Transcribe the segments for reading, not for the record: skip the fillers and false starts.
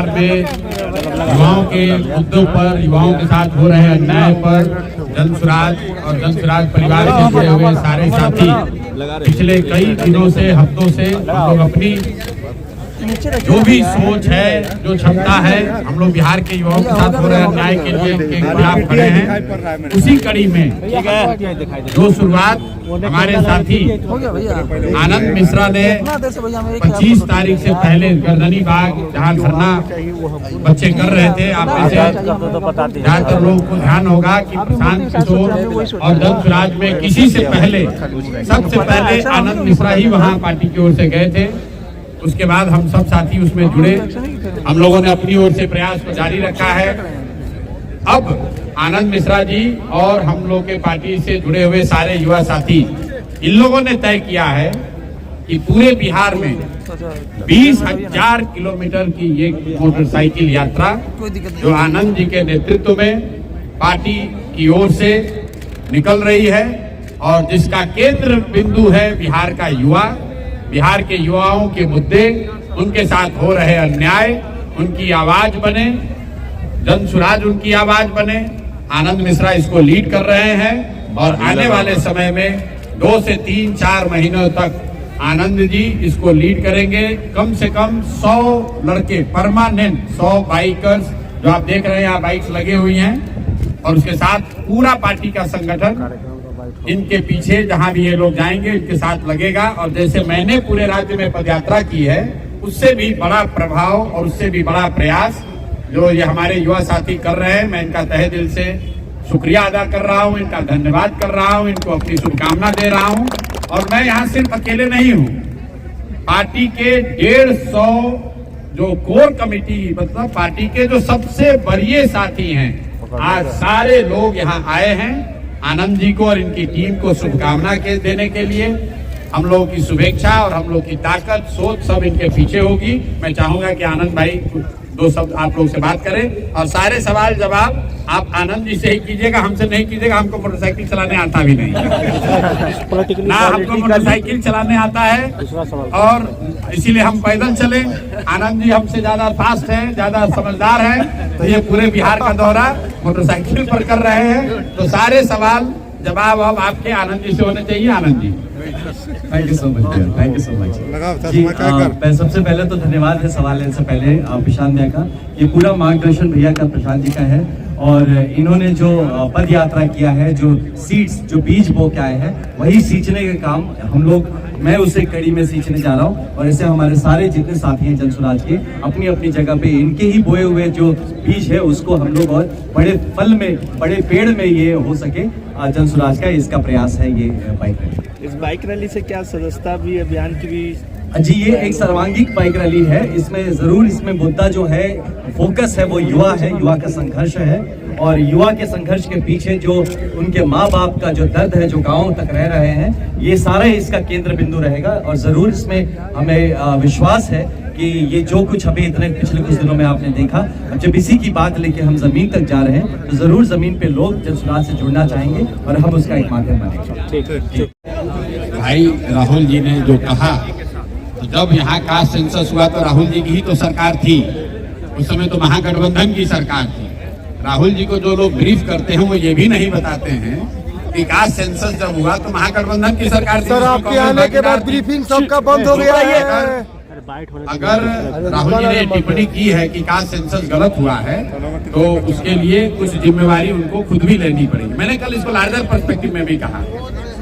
बिहार में युवाओं के मुद्दों पर, युवाओं के साथ हो रहे अन्याय पर जनसुराज और जनसुराज परिवार से जुड़े हुए सारे साथी पिछले कई दिनों से, हफ्तों से हम लोग अपनी जो भी सोच है, जो क्षमता है, हम लोग बिहार के युवाओं के साथ हो रहे अन्याय के लिए उनके खिलाफ खड़े हैं। उसी कड़ी में जो शुरुआत हमारे साथी आनंद मिश्रा ने 25 तारीख से पहले गर्दनी बाग जहाँ धरना बच्चे कर रहे थे, आप में से ज्यादातर लोगों को ध्यान होगा कि प्रशांत किशोर और जनसुराज में किसी से पहले, सबसे पहले आनंद मिश्रा ही वहाँ पार्टी की ओर से गए थे। उसके बाद हम सब साथी उसमें जुड़े, हम लोगों ने अपनी ओर से प्रयास को जारी रखा है। अब आनंद मिश्रा जी और हम लोग के पार्टी से जुड़े हुए सारे युवा साथी, इन लोगों ने तय किया है कि पूरे बिहार में 20,000 किलोमीटर की ये मोटरसाइकिल यात्रा जो आनंद जी के नेतृत्व में पार्टी की ओर से निकल रही है और जिसका केंद्र बिंदु है बिहार का युवा, बिहार के युवाओं के मुद्दे, उनके साथ हो रहे अन्याय, उनकी आवाज बने, जनसुराज उनकी आवाज बने। आनंद मिश्रा इसको लीड कर रहे हैं और आने वाले समय में 2 से 3-4 महीनों तक आनंद जी इसको लीड करेंगे। कम से कम 100 लड़के परमानेंट, 100 बाइकर्स जो आप देख रहे हैं यहाँ बाइक्स लगे हुई हैं, और उसके साथ पूरा पार्टी का संगठन इनके पीछे जहां भी ये लोग जाएंगे इनके साथ लगेगा। और जैसे मैंने पूरे राज्य में पदयात्रा की है, उससे भी बड़ा प्रभाव और उससे भी बड़ा प्रयास जो ये हमारे युवा साथी कर रहे हैं, मैं इनका तहे दिल से शुक्रिया अदा कर रहा हूं, इनका धन्यवाद कर रहा हूं, इनको अपनी शुभकामना दे रहा हूं। और मैं यहाँ सिर्फ अकेले नहीं हूँ, पार्टी के 150 जो कोर कमेटी, मतलब पार्टी के जो सबसे वरीय साथी हैं, आज सारे लोग यहाँ आए हैं आनंद जी को और इनकी टीम को शुभकामना के देने के लिए। हम लोगों की शुभेच्छा और हम लोग की ताकत, सोच सब इनके पीछे होगी। मैं चाहूंगा कि आनंद भाई 2 शब्द आप लोग से बात करें और सारे सवाल जवाब आप आनंद जी से ही कीजिएगा, हमसे नहीं कीजिएगा। हमको मोटरसाइकिल चलाने आता भी नहीं ना, हमको मोटरसाइकिल चलाने आता है और इसीलिए हम पैदल चले। आनंद जी हमसे ज्यादा फास्ट हैं, ज्यादा समझदार हैं, तो ये पूरे बिहार का दौरा मोटरसाइकिल पर कर रहे हैं। तो सारे सवाल जवाब अब आपके आनंद जी से होने चाहिए। Anand ji, thank you so much, thank you so much ji. मैं सबसे पहले तो धन्यवाद है सवाल लेने से पहले प्रशांत भैया का। ये पूरा मार्गदर्शन भैया का, प्रशांत जी का है, और इन्होंने जो पद यात्रा किया है, जो सीड्स, जो बीज बो के आए हैं, वही सींचने का काम हम लोग, मैं उसे कड़ी में सींचने जा रहा हूँ। और ऐसे हमारे सारे जितने साथी हैं जनसुराज के, अपनी अपनी जगह पे इनके ही बोए हुए जो बीज है उसको हम लोग और बड़े फल में, बड़े पेड़ में ये हो सके, जनसुराज का इसका प्रयास है ये बाइक रैली। इस बाइक रैली से क्या सदस्यता भी, अभियान की भी जी, ये एक सर्वांगीण बाइक रैली है। इसमें जरूर, इसमें मुद्दा जो है, फोकस है, वो युवा है, युवा का संघर्ष है। और युवा के संघर्ष के पीछे जो उनके माँ बाप का जो दर्द है, जो गाँव तक रह रहे हैं, ये सारा इसका केंद्र बिंदु रहेगा। और जरूर इसमें हमें विश्वास है कि ये जो कुछ अभी इतने पिछले कुछ दिनों में आपने देखा, जब इसी की बात लेके हम जमीन तक जा रहे हैं, तो जरूर जमीन पे लोग जनसुराज से जुड़ना चाहेंगे और हम उसका एक माध्यम बनेंगे। भाई राहुल जी ने जो कहा, तो जब यहाँ कास्ट सेंसस हुआ तो राहुल जी की ही तो सरकार थी, उस समय तो महागठबंधन की सरकार थी। राहुल जी को जो लोग ब्रीफ करते हैं वो ये भी नहीं बताते हैं कि कास्ट सेंसस जब हुआ तो महागठबंधन की सरकार थी। सर, आपके आने के बाद ब्रीफिंग सबका बंद हो गया है। अगर राहुल जी ने टिप्पणी की है कि कास्ट सेंसस गलत हुआ है, तो उसके लिए कुछ जिम्मेवारी उनको खुद भी लेनी पड़ेगी। मैंने कल इसको लार्जर पर्सपेक्टिव में भी कहा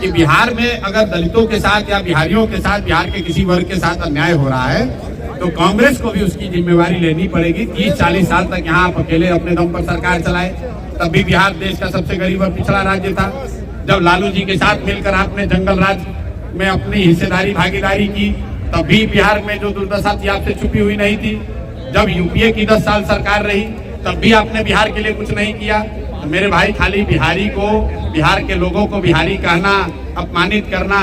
कि बिहार में अगर दलितों के साथ या बिहारियों के साथ, बिहार के किसी वर्ग के साथ अन्याय हो रहा है, तो कांग्रेस को भी उसकी जिम्मेवारी लेनी पड़ेगी। 30-40 साल तक यहाँ आप अकेले अपने दम पर सरकार चलाए, तब भी बिहार देश का सबसे गरीब और पिछड़ा राज्य था। जब लालू जी के साथ मिलकर आपने जंगल राज में अपनी हिस्सेदारी, भागीदारी की, तब भी बिहार में जो दुर्दशा थी आपसे छुपी हुई नहीं थी। जब यूपीए की 10 साल सरकार रही, तब भी आपने बिहार के लिए कुछ नहीं किया। तो मेरे भाई, खाली बिहारी को, बिहार के लोगों को बिहारी कहना, अपमानित करना,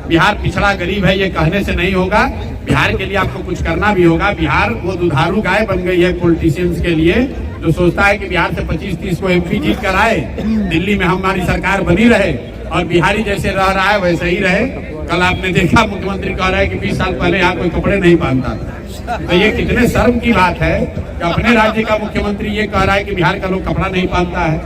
बिहार पिछड़ा गरीब है, ये कहने से नहीं होगा। बिहार के लिए आपको कुछ करना भी होगा। बिहार वो दुधारू गाय बन गई है पॉलिटिशियंस के लिए, जो सोचता है कि बिहार से 25-30 को एमपी जीत कर आए, दिल्ली में हमारी सरकार बनी रहे, और बिहारी जैसे रह रहा है वैसे ही रहे। कल आपने देखा मुख्यमंत्री कह रहा है कि 20 साल पहले यहाँ कोई कपड़े नहीं पहनता था। तो ये कितने शर्म की बात है कि अपने राज्य का मुख्यमंत्री ये कह रहा है कि बिहार का लोग कपड़ा नहीं पहनता है।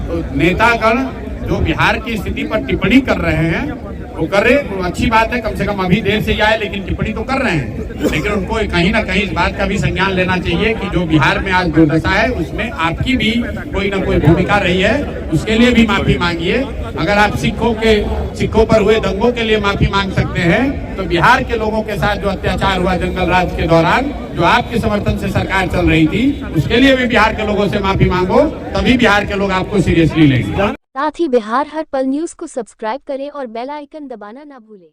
तो नेतागण जो बिहार की स्थिति पर टिप्पणी कर रहे हैं वो कर रहे, वो अच्छी बात है, कम से कम अभी देर से ही आए लेकिन टिप्पणी तो कर रहे हैं। लेकिन उनको कहीं ना कहीं इस बात का भी संज्ञान लेना चाहिए कि जो बिहार में आज दुर्दशा है उसमें आपकी भी कोई ना कोई भूमिका रही है, उसके लिए भी माफी मांगिए। अगर आप सिखों पर हुए दंगों के लिए माफी मांग सकते हैं तो बिहार के लोगों के साथ जो अत्याचार हुआ जंगल राज के दौरान, जो आपके समर्थन से सरकार चल रही थी, उसके लिए भी बिहार के लोगों से माफी मांगो, तभी बिहार के लोग आपको सीरियसली लेंगे। साथ ही बिहार हर पल न्यूज़ को सब्सक्राइब करें और बेल आइकन दबाना ना भूलें।